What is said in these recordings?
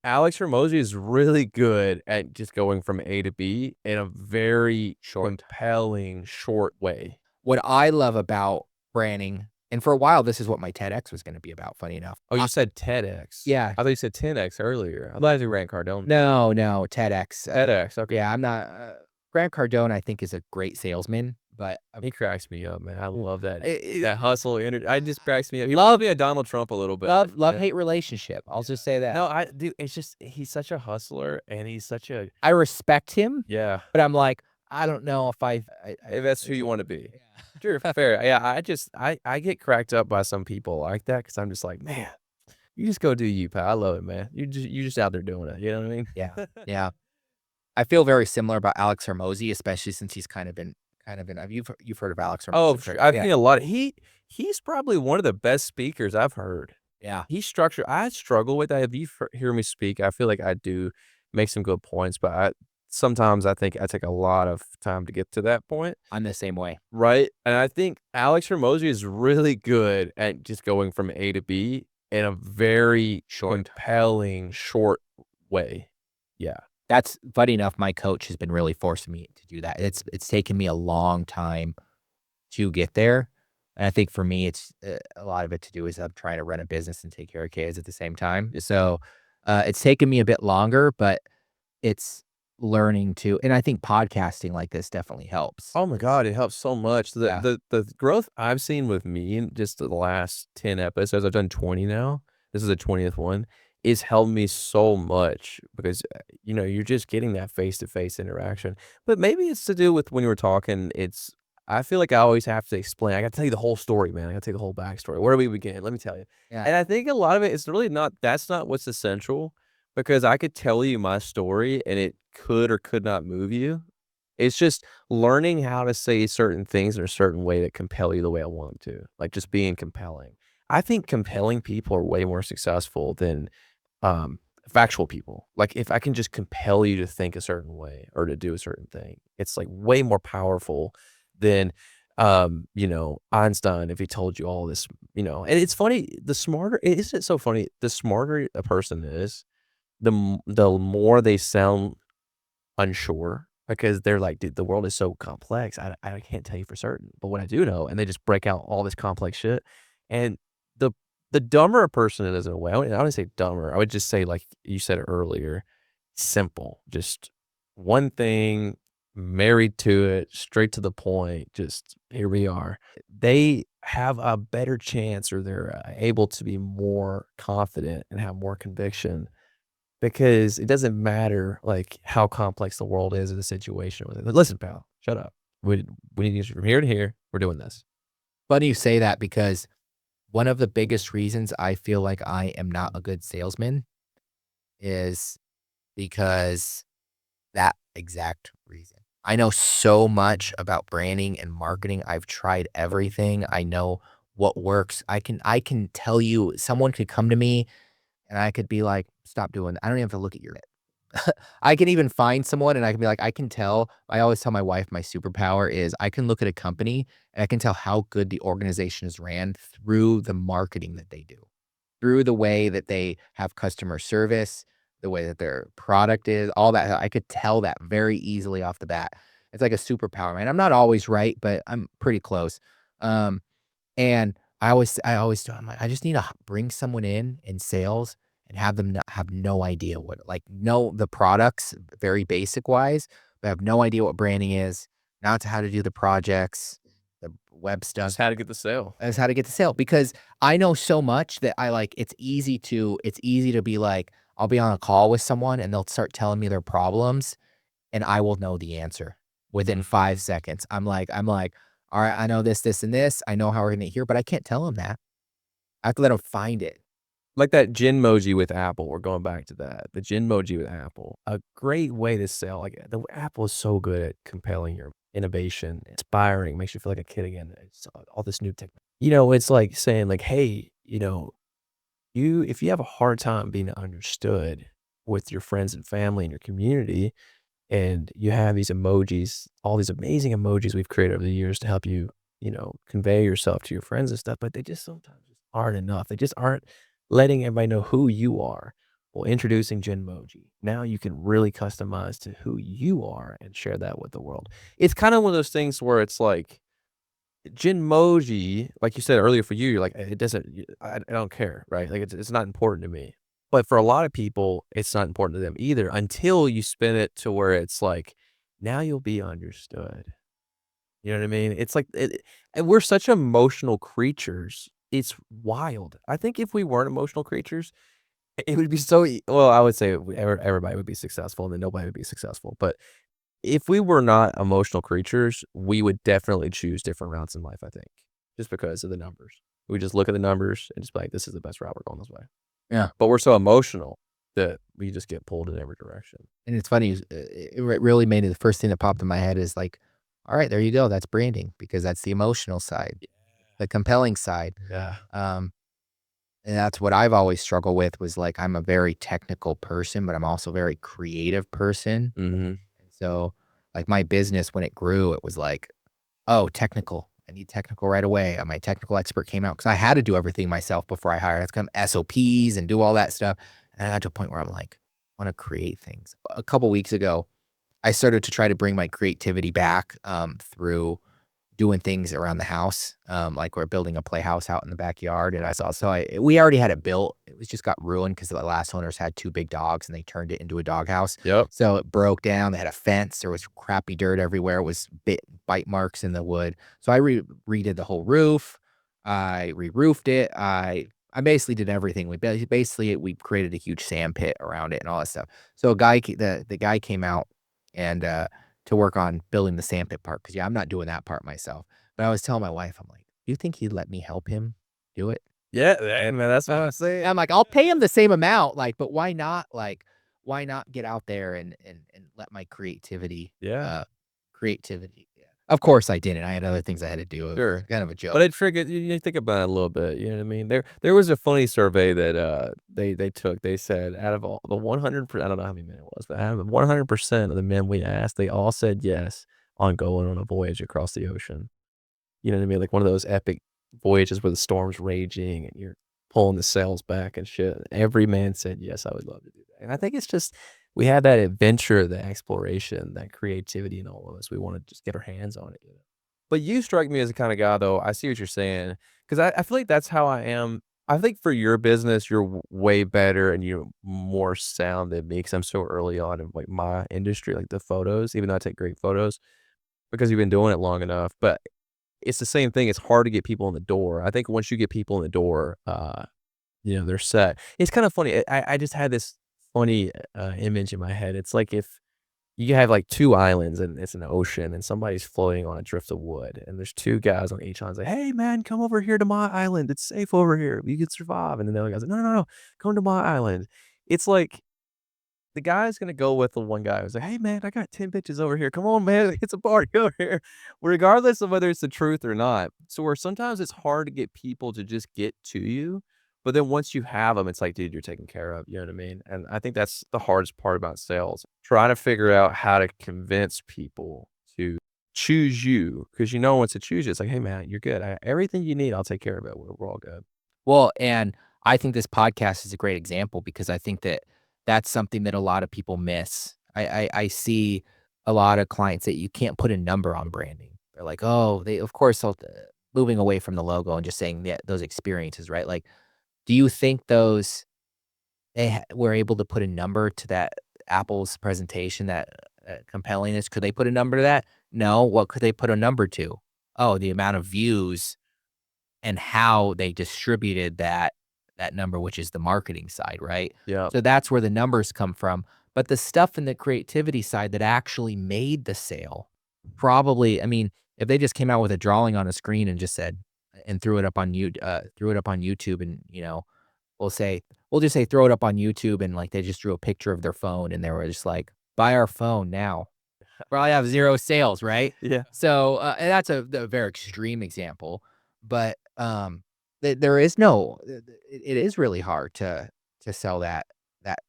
Alex Hermosi is really good at just going from A to B in a very compelling, short way. What I love about branding, and for a while, this is what my TEDx was gonna be about, funny enough. Oh, you said TEDx. Yeah. I thought you said 10X earlier. I'm glad you ran Cardone. No, no, TEDx. TEDx, okay. Yeah, I'm not Grant Cardone, I think, is a great salesman, but He cracks me up, man. I love that I that hustle energy. I just cracks me up. He reminds me of Donald Trump a little bit. Yeah. love-hate relationship, I'll just say that. No, dude, it's just he's such a hustler and he's such a I respect him, yeah. but I'm like, I don't know if If that's who you wanna be. Yeah. Sure, fair. Yeah, I get cracked up by some people like that because 'cause I'm just like, "Man, you just go do you, pal. I love it, man. You just out there doing it." You know what I mean? Yeah, yeah. I feel very similar about Alex Hermosi, especially since he's kind of been you've heard of Alex Oh, Hermosi, for sure. correct? I've Yeah, seen a lot. He's probably one of the best speakers I've heard. yeah. He's structured. I struggle with that. If you hear me speak, I feel like I do make some good points, but sometimes I think I take a lot of time to get to that point, I'm the same way. right? And I think Alex Hormozi is really good at just going from A to B in a very compelling, short way. Yeah. That's funny enough, my coach has been really forcing me to do that. It's taken me a long time to get there, and I think for me, it's, a lot of it to do is I'm trying to run a business and take care of kids at the same time. So, it's taken me a bit longer, but it's learning to, and I think podcasting like this definitely helps. Oh my god, it helps so much. The Yeah. the the growth I've seen with me in just the last 10 episodes, I've done 20 now. This is the 20th one. It's helped me so much because, you're just getting that face-to-face interaction. But maybe it's to do with when you were talking, I feel like I always have to explain. I gotta tell you the whole story, man. I gotta tell you the whole backstory. Where do we begin? Let me tell you. Yeah. And I think a lot of it is really not that's not what's essential because I could tell you my story and it could or could not move you. It's just learning how to say certain things in a certain way that compel you the way I want 'em to, like, just being compelling. I think compelling people are way more successful than, factual people. Like, if I can just compel you to think a certain way or to do a certain thing, it's, like, way more powerful than, Einstein if he told you all this, and it's funny, isn't it so funny? The smarter a person is, the more they sound unsure because they're like, "Dude, the world is so complex. I can't tell you for certain, but what I do know," and they just break out all this complex shit, and the the dumber a person is in a way, I wouldn't say dumber, I would just say, like you said earlier, simple, just one thing, married to it, straight to the point, just here we are. They have a better chance or they're, able to be more confident and have more conviction because it doesn't matter, like, how complex the world is or the situation with it. "Listen, pal, shut up. We need you from here to here. We're doing this." Funny you say that because one of the biggest reasons I feel like I am not a good salesman is because that exact reason. I know so much about branding and marketing. I've tried everything. I know what works. I can tell you someone could come to me and I could be like, "Stop doing that." I don't even have to look at your I can even find someone and I can be like, I can tell. I always tell my wife my superpower is I can look at a company and I can tell how good the organization is ran through the marketing that they do, through the way that they have customer service, the way that their product is, all that. I could tell that very easily off the bat. It's like a superpower, man. I'm not always right, but I'm pretty close. Um, and I always do I'm like, I just need to bring someone in sales and have them not have no idea what like, know the products very basic wise, but have no idea what branding is, not how to do the projects, the web stuff, Just how to get the sale. as how to get the sale. Because I know so much that I like it's easy to be like, I'll be on a call with someone and they'll start telling me their problems and I will know the answer within 5 seconds. I'm like, "All right, I know this, this, and this. I know how we're gonna get here," but I can't tell them that. I have to let them find it. Like that Genmoji with Apple, we're going back to that. The Genmoji with Apple, a great way to sell, like, the Apple is so good at compelling your innovation, inspiring, makes you feel like a kid again. It's all this new tech. It's like saying like, "Hey, if you have a hard time being understood with your friends and family and your community, and you have these emojis, all these amazing emojis we've created over the years to help you, convey yourself to your friends and stuff, but they just sometimes just aren't enough. They just aren't letting everybody know who you are. Well, introducing Genmoji. Now you can really customize to who you are and share that with the world. It's kind of one of those things where it's like Genmoji, like you said earlier for you, you're like, it doesn't, I don't care, right? Like it's not important to me. But for a lot of people, it's not important to them either until you spin it to where it's like, now you'll be understood. You know what I mean? It's like, and we're such emotional creatures. It's wild. I think if we weren't emotional creatures, it would be so well, I would say everybody would be successful and then nobody would be successful, but if we were not emotional creatures, we would definitely choose different routes in life, I think, just because of the numbers. We just look at the numbers and just be like, "This is the best route, we're going this way." Yeah. But we're so emotional that we just get pulled in every direction. And it's funny, it really made it the first thing that popped in my head is like, all right, there you go. That's branding because that's the emotional side, the compelling side. Yeah. Um, and that's what I've always struggled with was like, I'm a very technical person, but I'm also a very creative person. Mhm. So like my business, when it grew, it was like, oh, technical. I need technical right away. My technical expert came out because I had to do everything myself before I hired. I had to come SOPs and do all that stuff. And I got to a point where I'm like, I want to create things. A couple weeks ago, I started to try to bring my creativity back through doing things around the house. Like we're building a playhouse out in the backyard, and we already had it built. It was just got ruined because the last owners had two big dogs, and they turned it into a doghouse. Yep. So it broke down. They had a fence. There was crappy dirt everywhere. It was bite marks in the wood. So I redid the whole roof. I re-roofed it. I basically did everything. We created a huge sand pit around it and all that stuff. So the guy came out and to work on building the sandpit part, because yeah, I'm not doing that part myself. But I was telling my wife, I'm like, "Do you think he'd let me help him do it?" Yeah, and man, that's what I'm saying. I'm like, "I'll pay him the same amount, like, but why not, like, why not get out there and let my Yeah, creativity." Yeah. Of course I didn't. I had other things I had to do. It was sure. kind of a joke. But it triggered you think about it a little bit, you know what I mean? There was a funny survey that, they took. They said out of all the 100%, I don't know how many men it was, but out of 100% of the men we asked, they all said yes on going on a voyage across the ocean. You know what I mean? Like one of those epic voyages where the storm's raging and you're pulling the sails back and shit. Every man said, "Yes, I would love to do that." And I think it's just we have that adventure, the exploration, that creativity in all of us. We wanna just get our hands on it, you know? But you strike me as the kinda guy, though, I see what you're saying, 'cause I feel like that's how I am. I think for your business, you're way better and you're more sound than me 'cause I'm so early on in, like, my industry, like the photos, even though I take great photos because you've been doing it long enough. But it's the same thing, it's hard to get people in the door. I think once you get people in the door, they're set. It's kinda funny, I just had this funny, image in my head. It's like if you have, like, 2 islands and it's an ocean and somebody's floating on a drift of wood, and there's 2 guys on each island say, "Hey, man, come over here to my island. It's safe over here. You can survive." And then the other guy's like, "No, no, no. Come to my island." It's like the guy's gonna go with the one guy who's like, "Hey, man, I got 10 bitches over here. Come on, man. It's a party over here." Regardless of whether it's the truth or not. So where sometimes it's hard to get people to just get to you, but then once you have them, it's like, dude, you're taken care of, you know what I mean? And I think that's the hardest part about sales, trying to figure out how to convince people to choose you because you know once to choose you, it's like, "Hey, man, you're good. Everything you need, I'll take care of it. We're all good." Well, and I think this podcast is a great example because I think that that's something that a lot of people miss. I see a lot of clients that you can't put a number on branding. They're like, oh, they of course moving away from the logo and just saying that those experiences, right? Like, do you think those were able to put a number to that Apple's presentation, that compellingness? Could they put a number to that? No. What could they put a number to? Oh, the amount of views and how they distributed that number, which is the marketing side, right? Yeah. So that's where the numbers come from. But the stuff in the creativity side that actually made the sale, probably, I mean, if they just came out with a drawing on a screen and just said and threw it up on YouTube and, we'll say we'll just say throw it up on YouTube and like they just drew a picture of their phone and they were just like, buy our phone now. Probably have 0 sales, right? Yeah. So, and that's a very extreme example, but, there is no it is really hard to sell that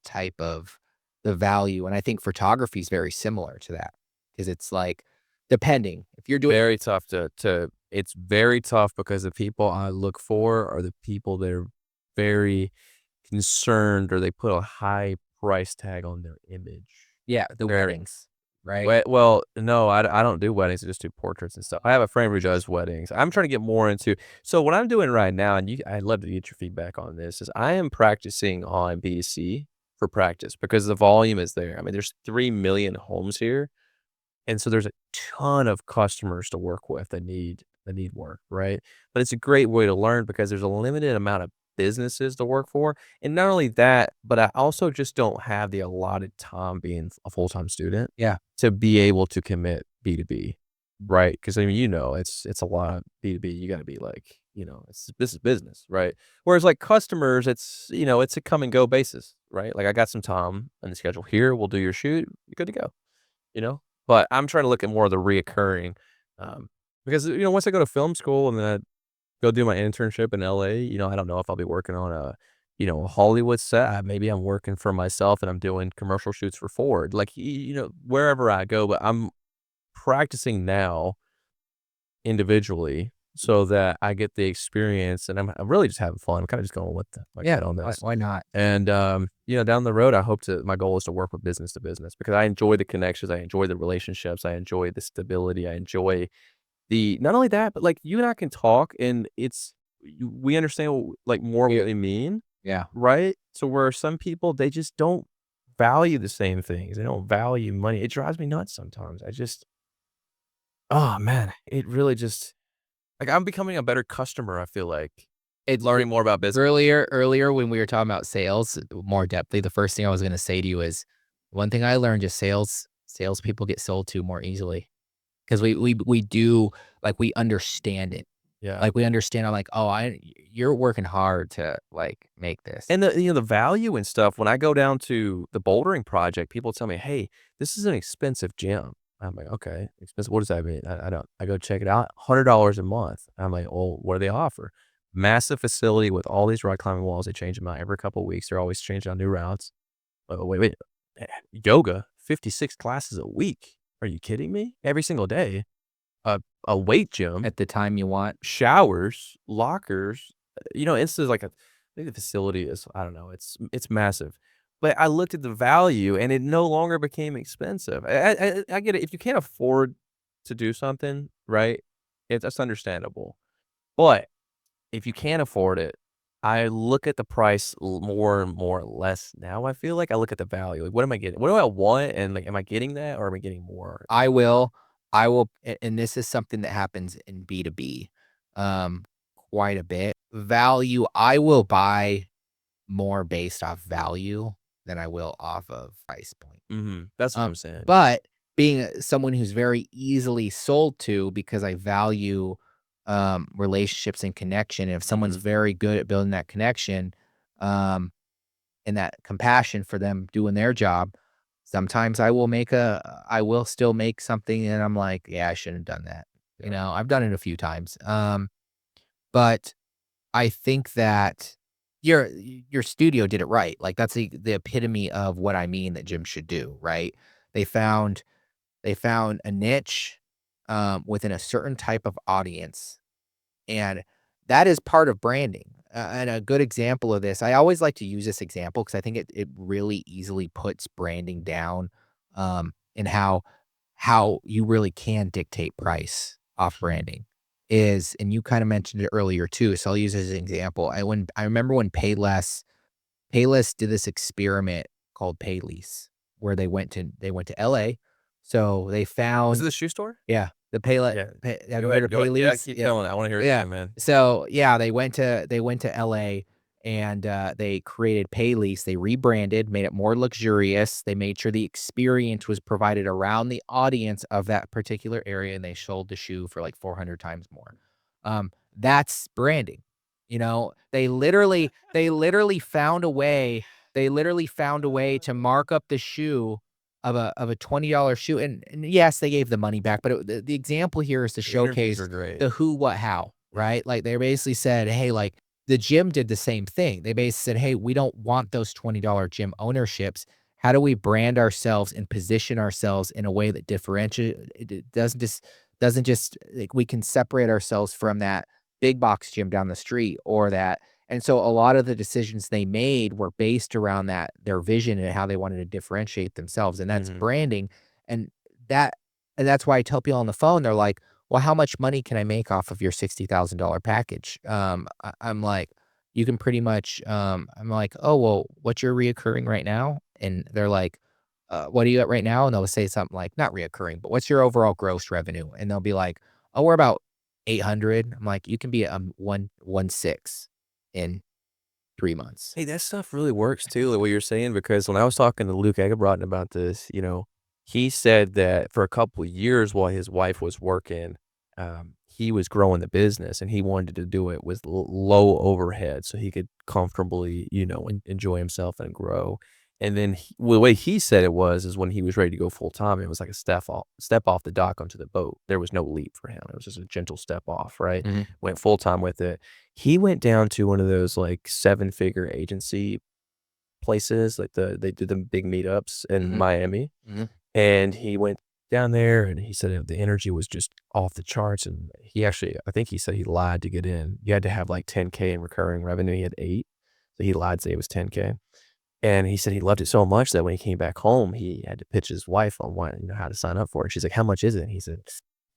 type of the value, and I think photography is very similar to that because it's like, depending, if you're doing Very tough to it's very tough because the people I look for are the people that are very concerned or they put a high price tag on their image. Yeah, the Very weddings, right? well, no, I don't do weddings, I just do portraits and stuff. I have a friend who does weddings. I'm trying to get more into so what I'm doing right now, and I'd love to get your feedback on this, is I am practicing on B2C for practice because the volume is there. I mean, there's 3,000,000 homes here, and so there's a ton of customers to work with that need work, right? But it's a great way to learn because there's a limited amount of businesses to work for. And not only that, but I also just don't have the allotted time being a full-time student Yeah. to be able to commit B2B, right? Because I mean, it's a lot of B2B. You gotta be like, this is business, right? Whereas like customers, it's a come and go basis, right? Like I got some time on the schedule here, we'll do your shoot, you're good to go you know? But I'm trying to look at more of the reoccurring, because, once I go to film school and then I go do my internship in LA, I don't know if I'll be working on a Hollywood set. Maybe I'm working for myself and I'm doing commercial shoots for Ford, like, wherever I go, but I'm practicing now individually so that I get the experience and I'm really just having fun. I'm kinda just going with my Yeah, gut on why this. why not? And, down the road, my goal is to work with business to business because I enjoy the connections, I enjoy the relationships, I enjoy the stability, I enjoy the not only that, but, like, you and I can talk and we understand, like, more what Yeah. we mean, Yeah. right? So where some people, they just don't value the same things, they don't value money. It drives me nuts sometimes. Oh, man, it really just like, I'm becoming a better customer, I feel like, It learning more about business. earlier when we were talking about sales more depthly, the first thing I was gonna say to you is, one thing I learned is salespeople get sold to more easily because we do like, we understand it. Yeah. Like, we understand, I'm like, "Oh, I you're working hard to, like, make this." And the value and stuff, when I go down to the bouldering project, people tell me, "Hey, this is an expensive gym." I'm like, "Okay, expensive, what does that mean?" I don't I go check it out, $100 a month. I'm like, "Well, what do they offer?" Massive facility with all these rock climbing walls, they change them out every couple of weeks, they're always changing out new routes. Oh, wait, yoga, 56 classes a week. Are you kidding me? Every single day. A weight gym, At the time you want. showers, lockers, this is like I think the facility is I don't know, it's massive. But I looked at the value and it no longer became expensive. I get it, if you can't afford to do something, right, that's understandable. But if you can't afford it, I look at the price more and more or less now, I feel like I look at the value, like, what am I getting? What do I want? And, like, am I getting that or am I getting more? I will I will and this is something that happens in B2B, um, quite a bit. Value, I will buy more based off value than I will off of price point. Mhm, that's what Um, I'm saying. but being someone who's very easily sold to because I value, relationships and connection, if someone's Mhm. very good at building that connection, um, and that compassion for them doing their job, sometimes I will still make something and I'm like, "Yeah, I shouldn't have done that." Yeah. I've done it a few times, but I think that your studio did it right. Like, that's the epitome of what I mean that gyms should do, right? They found they found a niche, within a certain type of audience, and that is part of branding. And a good example of this, I always like to use this example because I think it really easily puts branding down, and how you really can dictate price off branding is, and you kind of mentioned it earlier too. So I'll use it as an example. I remember when Payless did this experiment called Paylease, where they went to LA. So they Was it found the shoe store? yeah, the Payless. Yeah. Have you Go heard ahead, of go ahead. Yeah, Paylease? keep Yep. telling. I wanna hear it Yeah. too, man. So yeah, they went to LA and they created Paylease. They rebranded, made it more luxurious. They made sure the experience was provided around the audience of that particular area, and they sold the shoe for like 400 times more. That's branding. They literally found a way. They literally found a way to mark up the shoe of a $20 shoe, and yes, they gave the money back, but the example here is to The interviews showcase are great. the who, what, how, right? Like, they basically said, "Hey," like, the gym did the same thing. They basically said, "Hey, we don't want those $20 gym ownerships. How do we brand ourselves and position ourselves in a way that differentiate it doesn't just like, we can separate ourselves from that big box gym down the street or that And so a lot of the decisions they made were based around their vision and how they wanted to differentiate themselves, and that's Mhm. branding. And that and that's why I tell people on the phone, they're like, "Well, how much money can I make off of your $60,000 package?" I'm like, "You can pretty much," I'm like, "Oh, well, what's your reoccurring right now?" And they're like, "What are you at right now?" And they'll say something like, not reoccurring, but, "What's your overall gross revenue?" And they'll be like, "Oh, we're about 800." I'm like, "You can be at, 1.6 in 3 months." Hey, that stuff really works too, like what you're saying, because when I was talking to Luke Egebrotten about this, he said that for a couple of years while his wife was working, he was growing the business and he wanted to do it with low overhead so he could comfortably, enjoy himself and grow. And then well, the way he said it was, is when he was ready to go full time, it was like a step off the dock onto the boat. There was no leap for him. It was just a gentle step off, right? Mhm, Went full time with it. He went down to one of those, like, seven-figure agency places, like, they do the big meetups in mhm, Miami, mhm. and he went down there, and he said the energy was just off the charts, and he actually I think he said he lied to get in. You had to have, like, 10K in recurring revenue, he had 8, so he lied to say it was 10K, and he said he loved it so much that when he came back home, he had to pitch his wife on how to sign up for it. She's like, "How much is it?" And he said,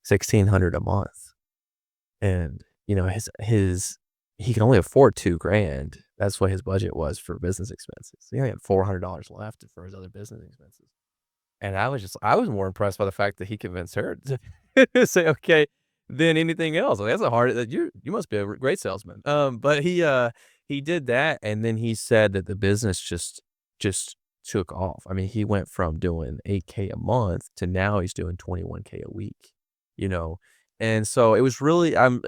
"1,600 a month." And, his he can only afford 2 grand. That's what his budget was for business expenses. He only had $400 left for his other business expenses. And I was more impressed by the fact that he convinced her to say, "Okay," than anything else. Like, that's a hard that you must be a great salesman. But he did that, and then he said that the business just took off. I mean, he went from doing 8K a month to now he's doing 21K a week, you know? And so it was really I'm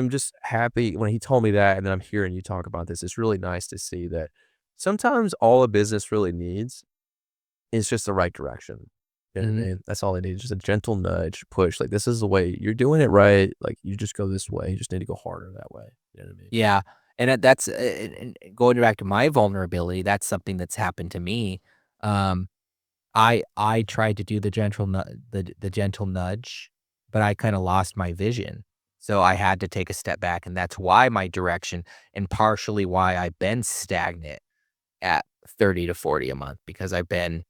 just happy when he told me that, and then I'm hearing you talk about this. It's really nice to see that sometimes all a business really needs is just the right direction. You know what I Mhm. mean? That's all it needs, just a gentle nudge, push, like, "This is the way you're doing it right, like, you just go this way, you just need to go harder that way." You know what I mean? Yeah, and that's and going back to my vulnerability, that's something that's happened to me. Um, I tried to do the gentle nudge, but I kinda lost my vision. So I had to take a step back, and that's why my direction and partially why I've been stagnant at 30 to 40 a month because I've been,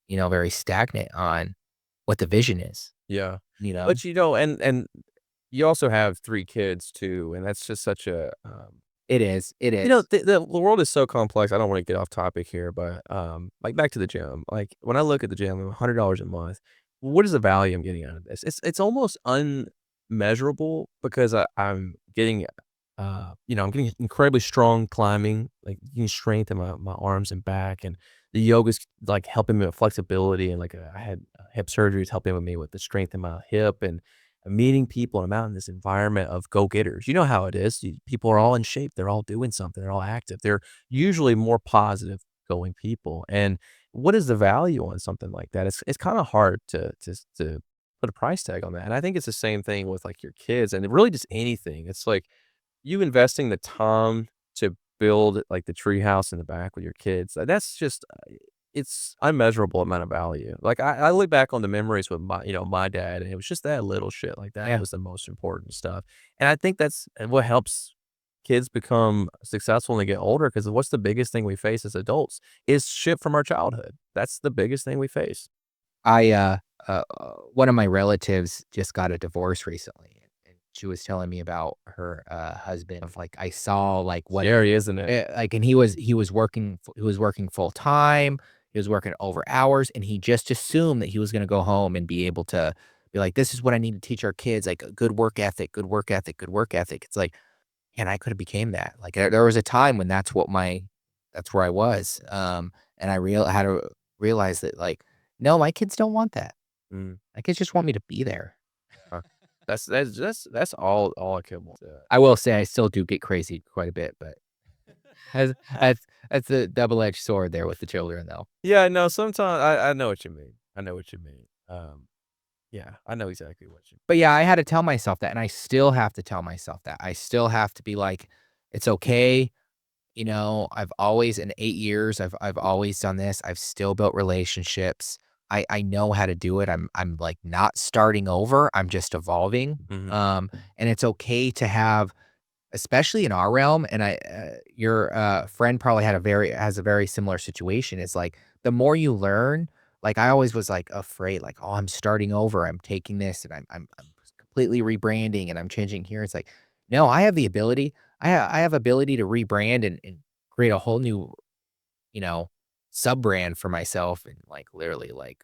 very stagnant on what the vision is, Yeah. you know? But, and you also have 3 kids too, and that's just such a, It is, it is. the world is so complex. I don't wanna get off topic here, but, like, back to the gym. Like, when I look at the gym, $100 a month, what is the value I'm getting out of this? It's almost unmeasurable because I'm getting, I'm getting incredibly strong climbing, like, getting strength in my arms and back, and the yoga's, like, helping me with flexibility, and, like, I had hip surgery, it's helping with me with the strength in my hip, and I'm meeting people, and I'm out in this environment of go-getters. You know how it is. People are all in shape. They're all doing something. They're all active. They're usually more positive going people. And what is the value on something like that? It's kind of hard to put a price tag on that. And I think it's the same thing with like your kids and really just anything. It's like you investing the time to build, like, the treehouse in the back with your kids, that's just, it's unmeasurable amount of value. Like, I look back on the memories with my dad, and it was just that little shit, like, that Yeah. was the most important stuff, and I think that's what helps kids become successful when they get older. Because what's the biggest thing we face as adults is shit from our childhood. That's the biggest thing we face. I, one of my relatives just got a divorce recently, and she was telling me about her, husband of, like, I saw, like, what Scary, isn't it? like, and he was working full time, he was working over hours, and he just assumed that he was gonna go home and be able to be like, "This is what I need to teach our kids, like, a good work ethic, good work ethic, good work ethic." It's like, and I coulda became that. Like, there was a time when that's where I was, and I had to realize that, like, no, my kids don't want that. Mm, My kids just want me to be there. huh. That's all I could want. I will say I still do get crazy quite a bit, but that's that's a double-edged sword there with the children, though. Yeah, no, sometimes I know what you mean. I know what you mean. Yeah, I know exactly what you But, yeah, I had to tell myself that, and I still have to tell myself that. I still have to be like, "It's okay." I've always in 8 years, I've always done this. I've still built relationships. I know how to do it. I'm, like, not starting over. I'm just evolving. mhm. And it's okay to have especially in our realm, and your, friend probably has a very similar situation. It's like, the more you learn, like, I always was, like, afraid, like, "Oh, I'm starting over. I'm taking this, and I'm completely rebranding, and I'm changing here." It's like, no, I have the ability. I have ability to rebrand and create a whole new, you know, sub-brand for myself in, like, literally, like,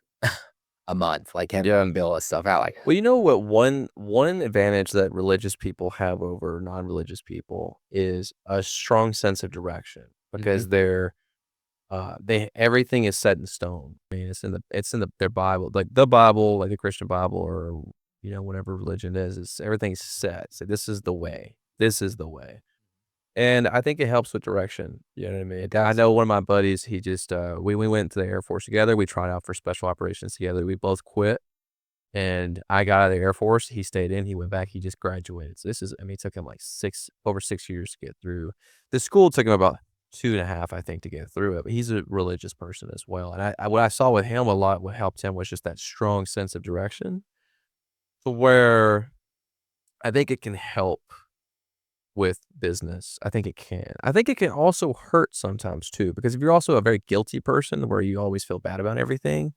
a month, like, having Yeah. to build this stuff out, like Well, you know what one advantage that religious people have over non-religious people is a strong sense of direction Mhm. because they everything is set in stone. I mean, it's in their Bible, like the Bible, like the Christian Bible or, whatever religion it is everything's set. So this is the way. This is the way. And I think it helps with direction, you know what I It mean? I does. know one of my buddies, he just, we went to the Air Force together, we tried out for special operations together, we both quit, and I got out of the Air Force, he stayed in, he went back, he just graduated. So this is I mean, it took him like over 6 years to get through. The school took him about 2.5, I think, to get through it, but he's a religious person as well, and what I saw with him a lot, what helped him was just that strong sense of direction to where I think it can help with business. I think it can. I think it can also hurt sometimes too, because if you're also a very guilty person where you always feel bad about everything,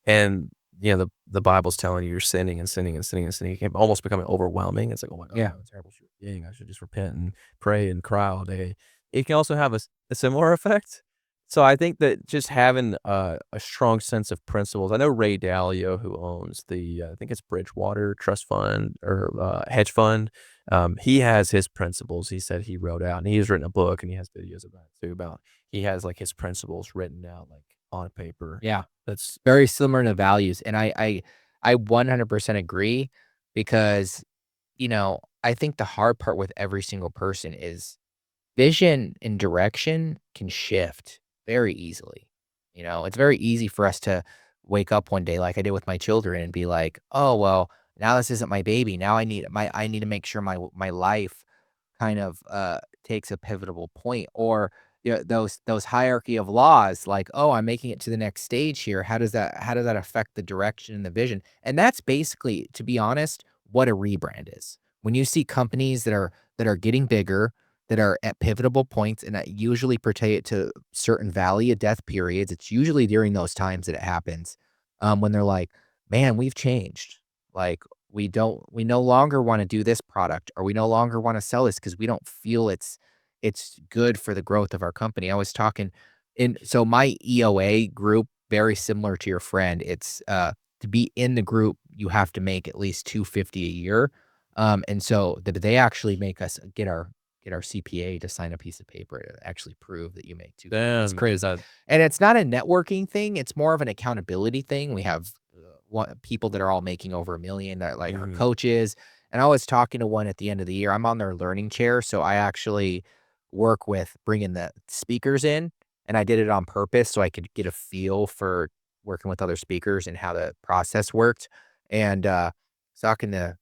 and the Bible's telling you you're sinning and sinning and sinning and sinning, it can almost become overwhelming. It's like, oh my god, Yeah, I'm a terrible human being. I should just repent and pray and cry all day. It can also have a similar effect. So I think that just having a strong sense of principles. I know Ray Dalio, who owns I think it's Bridgewater Trust Fund or hedge fund. He has his principles. He said he wrote out, and he's written a book, and he has videos about it too. About he has like his principles written out like on paper. yeah. That's Very similar to values, and I 100% agree because, I think the hard part with every single person is vision and direction can shift very easily. It's very easy for us to wake up one day like I did with my children and be like, "Oh, well, now this isn't my baby. Now I need to make sure my life kind of, takes a pivotal point," or, those hierarchy of laws, like, "Oh, I'm making it to the next stage here. How does that affect the direction and the vision?" And that's basically, to be honest, what a rebrand is. When you see companies that are getting bigger, that are at pivotal points, and that usually pertain it to certain valley of death periods, it's usually during those times that it happens, when they're like, "Man, we've changed. Like, we no longer wanna do this product, or we no longer wanna sell this because we don't feel it's good for the growth of our company." I was talking so my EOA group, very similar to your friend, it's, to be in the group, you have to make at least 250 a year, and so they actually make us get our CPA to sign a piece of paper to actually prove that you make 250. It's damn. crazy. And it's not a networking thing, it's more of an accountability thing. We have, people that are all making over 1,000,000 that, like, are Mhm. coaches, and I was talking to one at the end of the year. I'm on their learning chair, so I actually work with bringing the speakers in, and I did it on purpose so I could get a feel for working with other speakers and how the process worked, and, talking to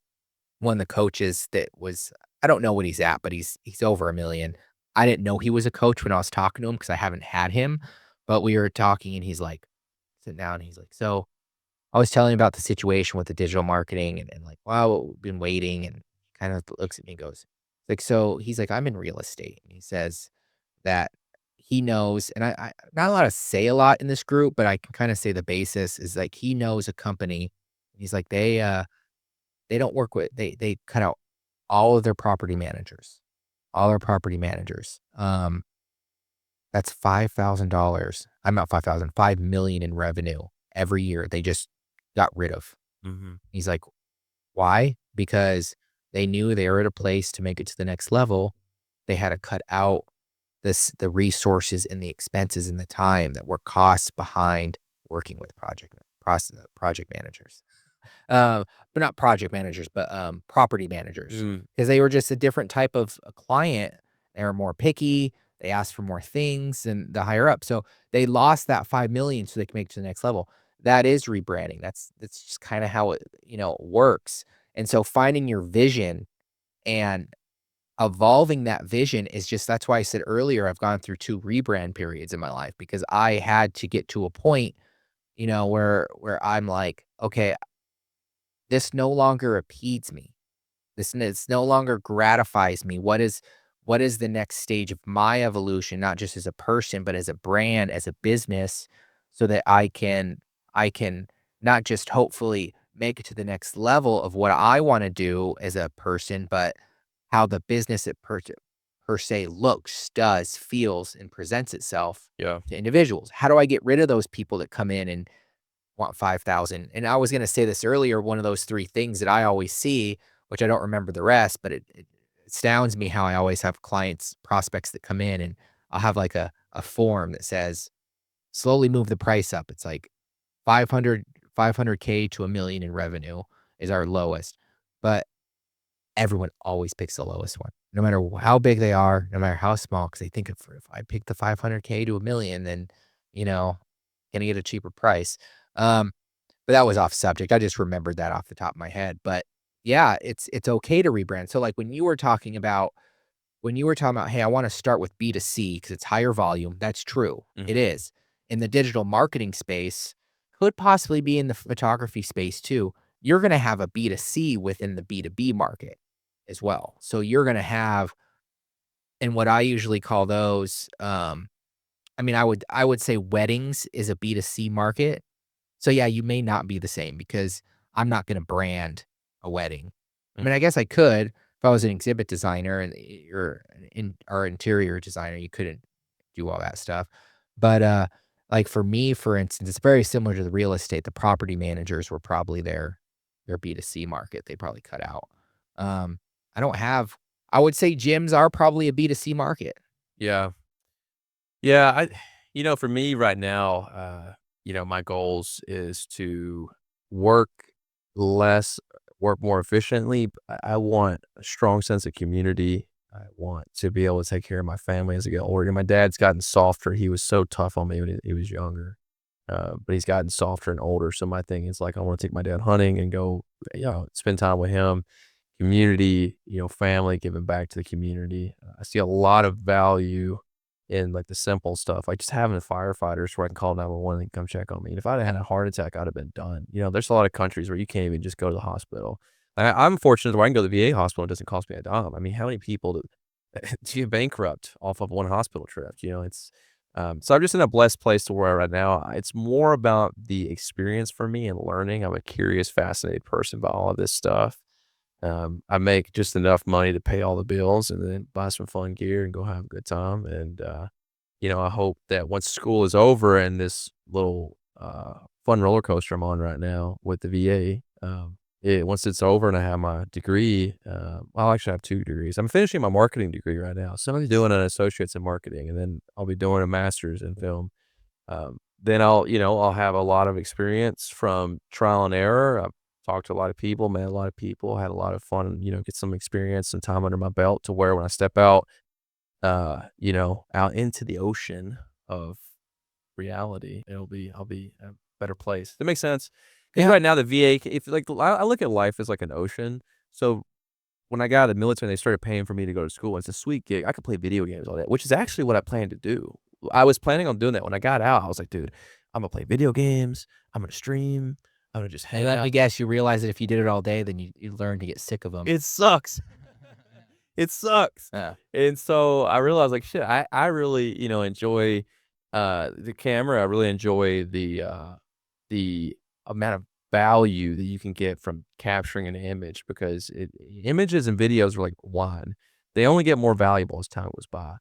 one of the coaches that was I don't know what he's at, but he's over 1,000,000. I didn't know he was a coach when I was talking to him because I haven't had him, but we were talking and he's like sitting down and he's like, "So, I was telling him about the situation with the digital marketing and like, wow, we've been waiting," and he kind of looks at me and goes, like, "So," he's like, "I'm in real estate." And he says that he knows, and I not allowed to say a lot in this group, but I can kind of say the basis is like he knows a company. He's like, they don't work with they cut out all of their property managers, all our property managers. That's $5,000. I'm not 5,000, 5,000,000 in revenue every year. They just got rid of. Mhm. He's like, why? Because they knew they were at a place to make it to the next level. They had to cut out the resources and the expenses and the time that were costs behind working with project managers. But not project managers, but, property managers, Mm. because they were just a different type of a client. They were more picky, they asked for more things and the higher up, so they lost that 5,000,000 so they can make it to the next level. That is rebranding. That's just kinda how it, works, and so finding your vision and evolving that vision is just that's why I said earlier, I've gone through 2 rebrand periods in my life because I had to get to a point, where I'm like, "Okay, this no longer impedes me. This no longer gratifies me. What is the next stage of my evolution, not just as a person, but as a brand, as a business, so that I can not just hopefully make it to the next level of what I want to do as a person, but how the business per se looks, does, feels, and presents itself Yeah. to individuals. How do I get rid of those people that come in and want 5,000? And I was gonna say this earlier, one of those 3 things that I always see, which I don't remember the rest, but it astounds me how I always have clients, prospects that come in, and I'll have, like, a form that says, "Slowly move the price up." It's like 500K to 1,000,000 in revenue is our lowest, but everyone always picks the lowest one, no matter how big they are, no matter how small, because they think if I pick the 500K to 1,000,000, then, you know, gonna get a cheaper price. Um, but that was off subject. I just remembered that off the top of my head. But yeah, it's okay to rebrand. So like when you were talking about, hey, I want to start with B2C because it's higher volume. That's true. It Mhm. is. In the digital marketing space, could possibly be in the photography space too. You're going to have a B2C within the B2B market as well. So you're going to have, and what I usually call those, I mean, I would say weddings is a B2C market. So, yeah, you may not be the same because I'm not gonna brand a wedding. I Mm. mean, I guess I could if I was an exhibit designer and you're an in or interior designer, you couldn't do all that stuff. But, like, for me, for instance, it's very similar to the real estate. The property managers were probably their B2C market they probably cut out. Um, I don't have I would say gyms are probably a B2C market. Yeah. Yeah, for me right now, my goals is to work less, work more efficiently. I want a strong sense of community. I want to be able to take care of my family as I get older. My dad's gotten softer. He was so tough on me when he was younger, but he's gotten softer and older. So my thing is like I want to take my dad hunting and go, spend time with him. Community, family, giving back to the community. I see a lot of value in, like, the simple stuff, like just having the firefighters where I can call 911 and come check on me. And if I'd have had a heart attack, I'd have been done. There's a lot of countries where you can't even just go to the hospital. I'm fortunate where I can go to the VA hospital, it doesn't cost me a dime. I mean, how many people do you bankrupt off of one hospital trip? So I'm just in a blessed place to where right now, it's more about the experience for me and learning. I'm a curious, fascinated person about all of this stuff. I make just enough money to pay all the bills and then buy some fun gear and go have a good time. And, I hope that once school is over and this little fun roller coaster I'm on right now with the VA, once it's over and I have my degree, I'll actually have 2 degrees. I'm finishing my marketing degree right now. So I'm doing an associate's in marketing and then I'll be doing a master's in film. Then I'll have a lot of experience from trial and error. I've talked to a lot of people, met a lot of people, had a lot of fun, get some experience, some time under my belt to where when I step out, out into the ocean of reality, I'll be a better place. That makes sense. Because Yeah. right now the VA, if like I look at life as like an ocean. So when I got out of the military, they started paying for me to go to school. It's a sweet gig. I could play video games all day, which is actually what I plan to do. I was planning on doing that when I got out. I was like, dude, I'm gonna play video games. I'm gonna stream. I'm gonna just And hang let out. me guess, you realize that if you did it all day, then you learn to get sick of them. It sucks. It sucks. Yeah. And so I realized like shit, I really, enjoy the camera. I really enjoy the amount of value that you can get from capturing an image because images and videos are like wine. They only get more valuable as time goes by.